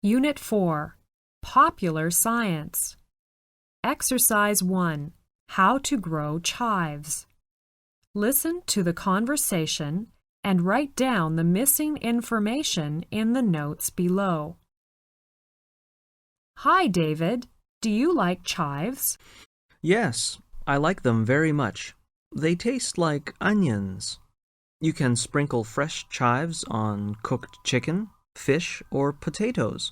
Unit 4, Popular Science. Exercise 1, How to Grow Chives. Listen to the conversation and write down the missing information in the notes below. Hi, David. Do you like chives? Yes, I like them very much. They taste like onions. You can sprinkle fresh chives on cooked chicken, fish, or potatoes.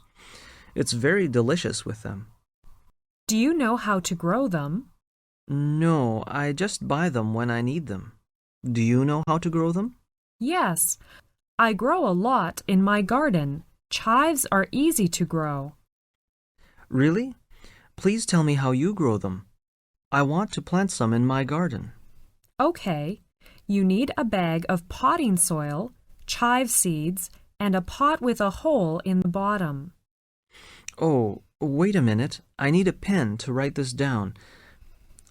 It's very delicious with them. Do you know how to grow them? No, I just buy them when I need them. Do you know how to grow them? Yes, I grow a lot in my garden. Chives are easy to grow. Really? Please tell me how you grow them. I want to plant some in my garden. Okay, you need a bag of potting soil, chive seeds, and a pot with a hole in the bottom. Oh, wait a minute. I need a pen to write this down.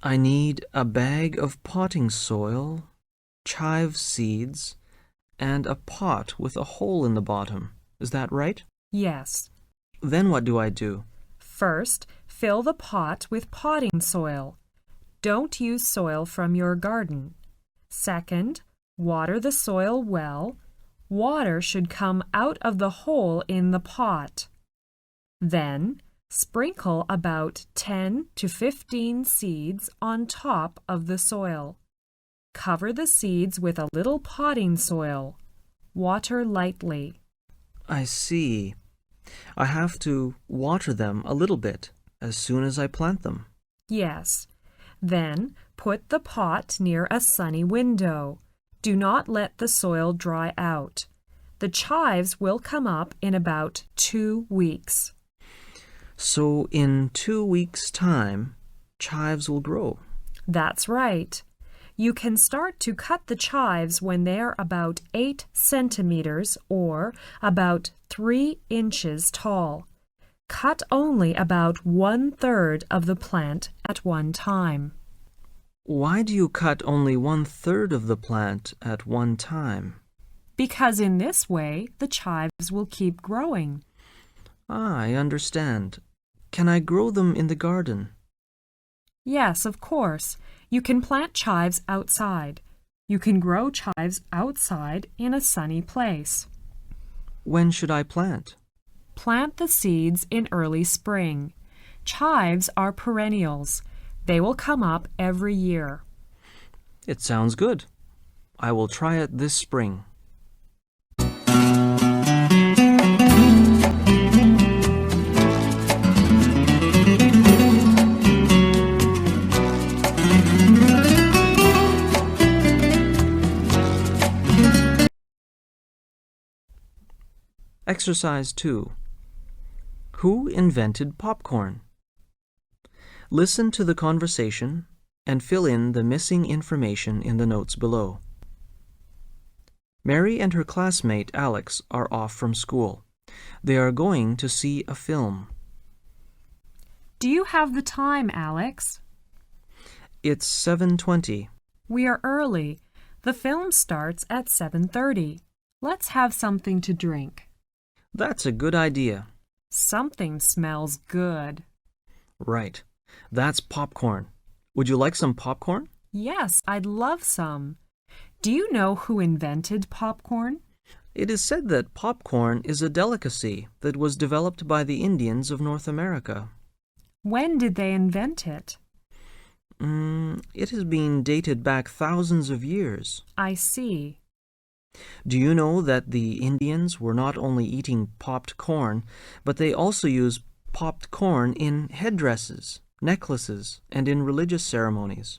I need a bag of potting soil, chive seeds, and a pot with a hole in the bottom. Is that right? Yes. Then what do I do? First, fill the pot with potting soil. Don't use soil from your garden. Second, water the soil well. Water should come out of the hole in the pot. Then, sprinkle about 10 to 15 seeds on top of the soil. Cover the seeds with a little potting soil. Water lightly. I see. I have to water them a little bit as soon as I plant them. Yes. Then, put the pot near a sunny window. Do not let the soil dry out. The chives will come up in about 2 weeks. So in 2 weeks' time, chives will grow. That's right. You can start to cut the chives when they're about 8 centimeters or about 3 inches tall. Cut only about 1/3 of the plant at one time. Why do you cut only 1/3 of the plant at one time? Because in this way, the chives will keep growing. I understand. Can I grow them in the garden? Yes, of course. You can plant chives outside. You can grow chives outside in a sunny place. When should I plant? Plant the seeds in early spring. Chives are perennials. They will come up every year. It sounds good. I will try it this spring. Exercise 2. Who invented popcorn? Listen to the conversation and fill in the missing information in the notes below. Mary and her classmate Alex are off from school. They are going to see a film. Do you have the time, Alex? It's 7:20. We are early. The film starts at 7:30. Let's have something to drink. That's a good idea. Something smells good. Right. That's popcorn. Would you like some popcorn? Yes, I'd love some. Do you know who invented popcorn? It is said that popcorn is a delicacy that was developed by the Indians of North America. When did they invent it? It has been dated back thousands of years. I see. Do you know that the Indians were not only eating popped corn, but they also used popped corn in headdresses, necklaces, and in religious ceremonies?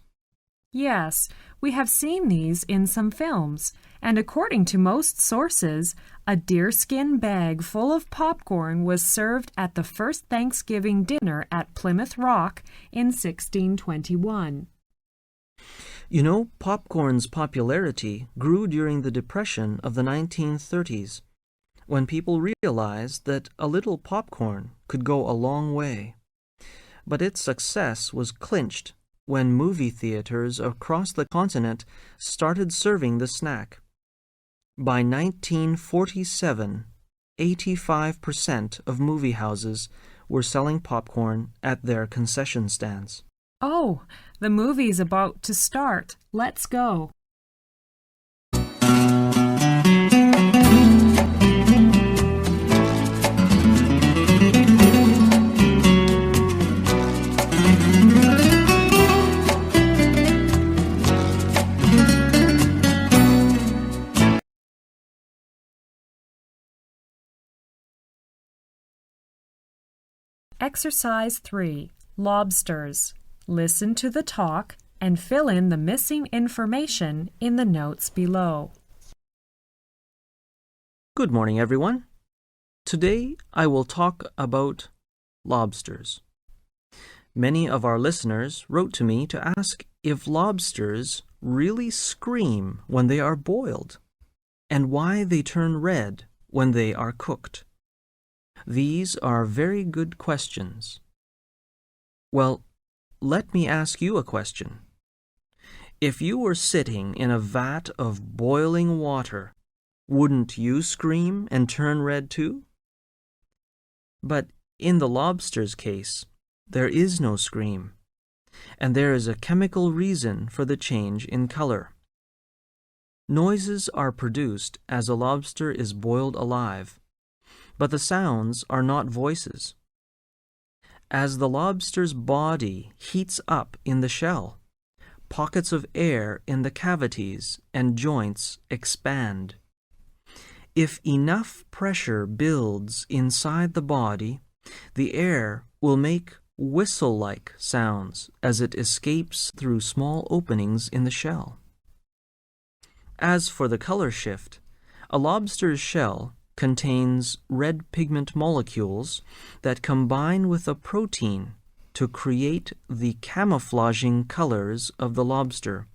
Yes, we have seen these in some films, and according to most sources, a deerskin bag full of popcorn was served at the first Thanksgiving dinner at Plymouth Rock in 1621. You know, popcorn's popularity grew during the Depression of the 1930s, when people realized that a little popcorn could go a long way. But its success was clinched when movie theaters across the continent started serving the snack. By 1947, 85% of movie houses were selling popcorn at their concession stands. Oh, the movie's about to start. Let's go. Exercise 3. Lobsters. Listen to the talk and fill in the missing information in the notes below. Good morning, everyone. Today I will talk about lobsters. Many of our listeners wrote to me to ask if lobsters really scream when they are boiled and why they turn red when they are cooked. These are very good questions. Well, let me ask you a question. If you were sitting in a vat of boiling water, wouldn't you scream and turn red too? But in the lobster's case, there is no scream, and there is a chemical reason for the change in color. Noises are produced as a lobster is boiled alive, but the sounds are not voices. As the lobster's body heats up in the shell, pockets of air in the cavities and joints expand. If enough pressure builds inside the body, the air will make whistle-like sounds as it escapes through small openings in the shell. As for the color shift, a lobster's shell contains red pigment molecules that combine with a protein to create the camouflaging colors of the lobster.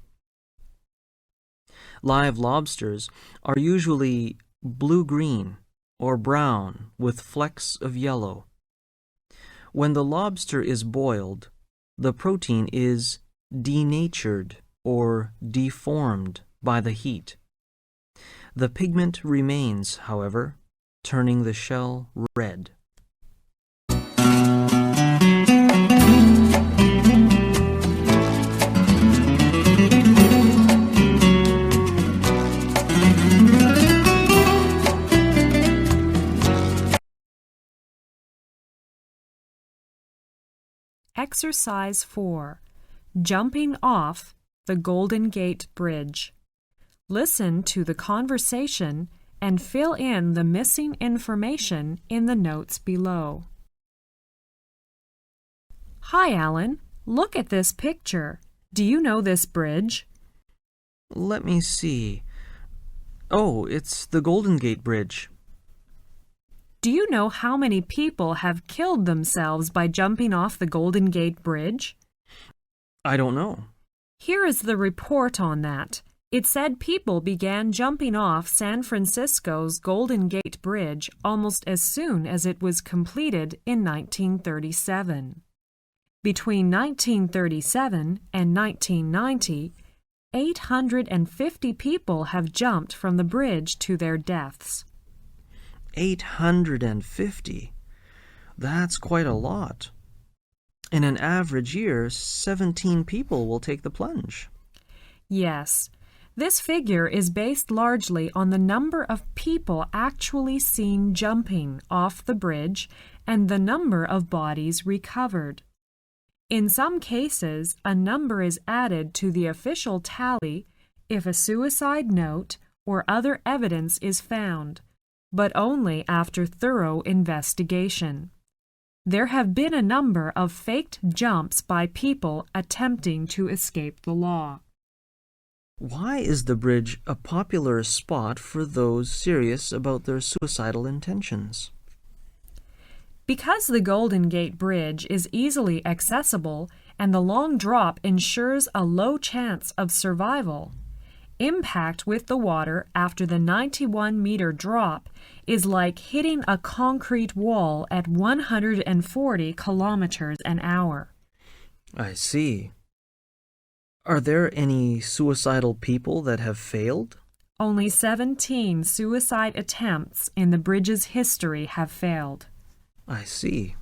Live lobsters are usually blue-green or brown with flecks of yellow. When the lobster is boiled, the protein is denatured or deformed by the heat. The pigment remains, however, turning the shell red. Exercise 4. Jumping off the Golden Gate Bridge. Listen to the conversation and fill in the missing information in the notes below. Hi, Alan. Look at this picture. Do you know this bridge? Let me see. Oh, it's the Golden Gate Bridge. Do you know how many people have killed themselves by jumping off the Golden Gate Bridge? I don't know. Here is the report on that. It said people began jumping off San Francisco's Golden Gate Bridge almost as soon as it was completed in 1937. Between 1937 and 1990, 850 people have jumped from the bridge to their deaths. 850? That's quite a lot. In an average year, 17 people will take the plunge. Yes. This figure is based largely on the number of people actually seen jumping off the bridge and the number of bodies recovered. In some cases, a number is added to the official tally if a suicide note or other evidence is found, but only after thorough investigation. There have been a number of faked jumps by people attempting to escape the law. Why is the bridge a popular spot for those serious about their suicidal intentions? Because the Golden Gate Bridge is easily accessible and the long drop ensures a low chance of survival, impact with the water after the 91-meter drop is like hitting a concrete wall at 140 kilometers an hour. I see. Are there any suicidal people that have failed? Only 17 suicide attempts in the bridge's history have failed. I see.